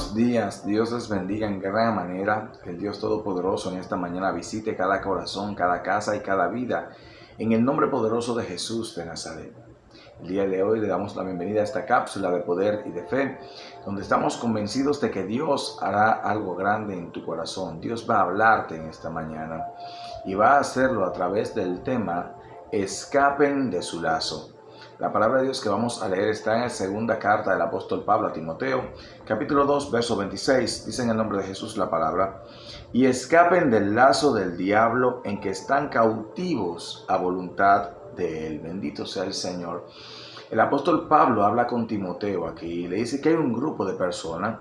Buenos días, Dios les bendiga en gran manera, que el Dios Todopoderoso en esta mañana visite cada corazón, cada casa y cada vida, en el nombre poderoso de Jesús de Nazaret. El día de hoy le damos la bienvenida a esta cápsula de poder y de fe, donde estamos convencidos de que Dios hará algo grande en tu corazón. Dios va a hablarte en esta mañana y va a hacerlo a través del tema Escapen de su lazo. La palabra de Dios que vamos a leer está en la segunda carta del apóstol Pablo a Timoteo, capítulo 2, verso 26. Dice en el nombre de Jesús la palabra: y escapen del lazo del diablo en que están cautivos a voluntad de él. Bendito sea el Señor. El apóstol Pablo habla con Timoteo aquí y le dice que hay un grupo de personas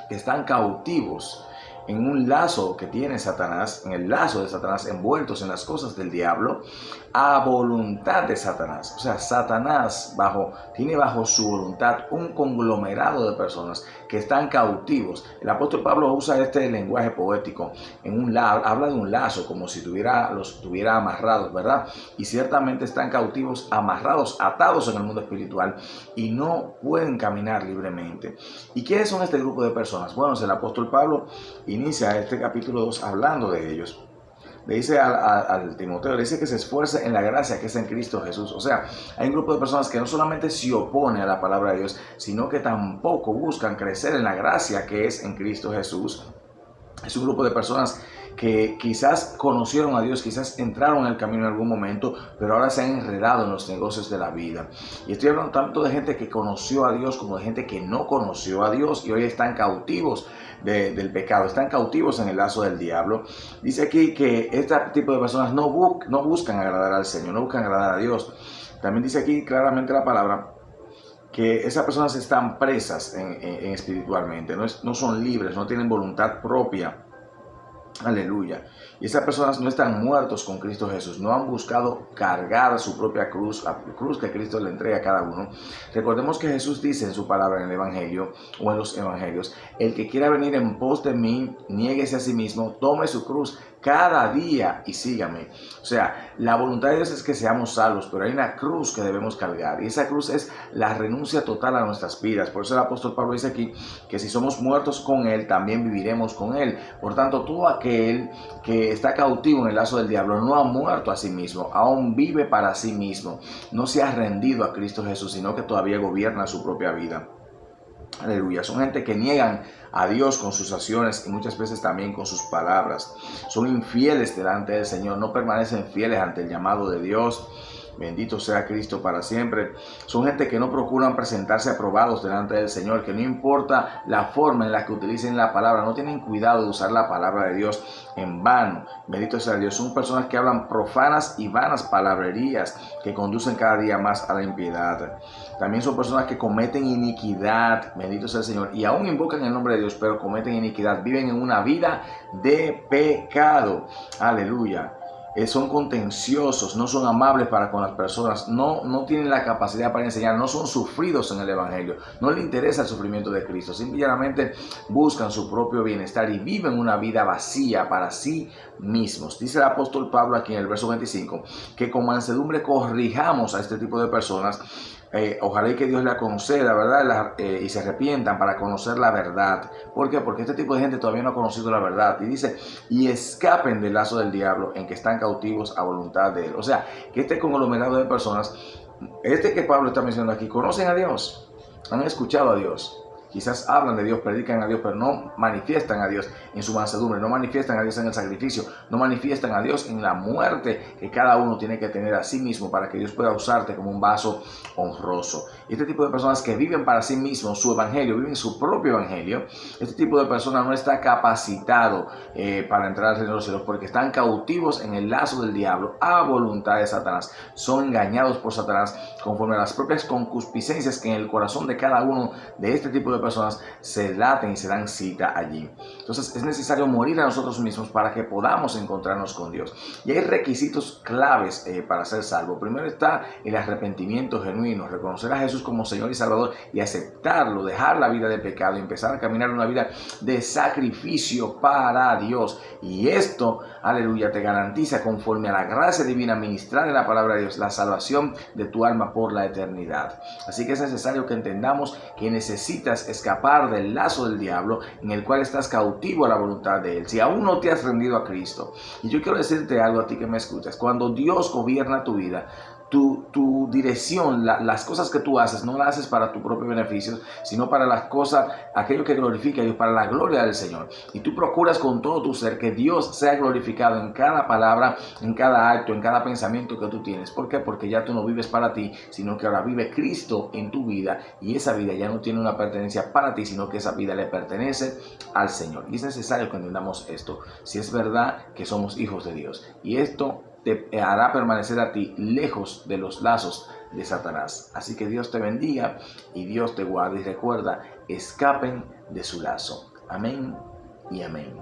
que están cautivos en un lazo que tiene Satanás, en el lazo de Satanás, envueltos en las cosas del diablo, a voluntad de Satanás. O sea, Satanás tiene bajo su voluntad un conglomerado de personas que están cautivos. El apóstol Pablo usa este lenguaje poético, habla de un lazo como si los tuviera amarrados, ¿verdad? Y ciertamente están cautivos, amarrados, atados en el mundo espiritual y no pueden caminar libremente. ¿Y quiénes son este grupo de personas? Bueno, el apóstol Pablo inicia este capítulo 2 hablando de ellos. Le dice al Timoteo, le dice que se esfuerce en la gracia que es en Cristo Jesús. O sea, hay un grupo de personas que no solamente se opone a la palabra de Dios, sino que tampoco buscan crecer en la gracia que es en Cristo Jesús. Es un grupo de personas que quizás conocieron a Dios, quizás entraron en el camino en algún momento, pero ahora se han enredado en los negocios de la vida. Y estoy hablando tanto de gente que conoció a Dios como de gente que no conoció a Dios y hoy están cautivos del pecado, están cautivos en el lazo del diablo. Dice aquí que este tipo de personas no buscan agradar al Señor, no buscan agradar a Dios. También dice aquí claramente la palabra que esas personas están presas espiritualmente, no son libres, no tienen voluntad propia. Aleluya. Y esas personas no están muertos con Cristo Jesús, no han buscado cargar su propia cruz, la cruz que Cristo le entrega a cada uno. Recordemos que Jesús dice en su palabra en el Evangelio o en los Evangelios: el que quiera venir en pos de mí, niéguese a sí mismo, tome su cruz cada día y sígame. O sea, la voluntad de Dios es que seamos salvos, pero hay una cruz que debemos cargar y esa cruz es la renuncia total a nuestras vidas. Por eso el apóstol Pablo dice aquí que si somos muertos con Él, también viviremos con Él. Por tanto, todo aquel que está cautivo en el lazo del diablo no ha muerto a sí mismo, aún vive para sí mismo, no se ha rendido a Cristo Jesús, sino que todavía gobierna su propia vida. Aleluya. Son gente que niegan a Dios con sus acciones y muchas veces también con sus palabras. Son infieles delante del Señor, no permanecen fieles ante el llamado de Dios. Bendito sea Cristo para siempre. Son gente que no procuran presentarse aprobados delante del Señor, que no importa la forma en la que utilicen la palabra, no tienen cuidado de usar la palabra de Dios en vano. Bendito sea Dios. Son personas que hablan profanas y vanas palabrerías que conducen cada día más a la impiedad. También son personas que cometen iniquidad. Bendito sea el Señor. Y aún invocan el nombre de Dios, pero cometen iniquidad. Viven en una vida de pecado. Aleluya. Son contenciosos, no son amables para con las personas, no tienen la capacidad para enseñar, no son sufridos en el Evangelio, no les interesa el sufrimiento de Cristo, simplemente buscan su propio bienestar y viven una vida vacía para sí mismos. Dice el apóstol Pablo aquí en el verso 25 que con mansedumbre corrijamos a este tipo de personas. Ojalá y que Dios le conceda, ¿verdad? Y se arrepientan para conocer la verdad. ¿Por qué? Porque este tipo de gente todavía no ha conocido la verdad. Y dice, y escapen del lazo del diablo en que están cautivos a voluntad de él. O sea, que este conglomerado de personas, que Pablo está mencionando aquí, conocen a Dios, han escuchado a Dios. Quizás hablan de Dios, predican a Dios, pero no manifiestan a Dios en su mansedumbre, no manifiestan a Dios en el sacrificio, no manifiestan a Dios en la muerte que cada uno tiene que tener a sí mismo para que Dios pueda usarte como un vaso honroso. Y este tipo de personas que viven para sí mismos su evangelio, viven su propio evangelio, este tipo de personas no está capacitado para entrar al reino de los cielos porque están cautivos en el lazo del diablo a voluntad de Satanás. Son engañados por Satanás conforme a las propias concupiscencias que en el corazón de cada uno de este tipo de personas se laten y se dan cita allí. Entonces es necesario morir a nosotros mismos para que podamos encontrarnos con Dios. Y hay requisitos claves para ser salvo. Primero está el arrepentimiento genuino, reconocer a Jesús como Señor y Salvador y aceptarlo, dejar la vida de pecado y empezar a caminar una vida de sacrificio para Dios. Y esto, aleluya, te garantiza conforme a la gracia divina ministrar en la palabra de Dios la salvación de tu alma por la eternidad. Así que es necesario que entendamos que necesitas escapar del lazo del diablo en el cual estás cautivo a la voluntad de él. Si aún no te has rendido a Cristo, y yo quiero decirte algo a ti que me escuchas, cuando Dios gobierna tu vida, tu dirección, las cosas que tú haces, no las haces para tu propio beneficio, sino para las cosas, aquello que glorifica a Dios, para la gloria del Señor. Y tú procuras con todo tu ser que Dios sea glorificado en cada palabra, en cada acto, en cada pensamiento que tú tienes. ¿Por qué? Porque ya tú no vives para ti, sino que ahora vive Cristo en tu vida, y esa vida ya no tiene una pertenencia para ti, sino que esa vida le pertenece al Señor. Y es necesario que entendamos esto, si es verdad que somos hijos de Dios. Y esto te hará permanecer a ti lejos de los lazos de Satanás. Así que Dios te bendiga y Dios te guarde. Y recuerda, escapen de su lazo. Amén y amén.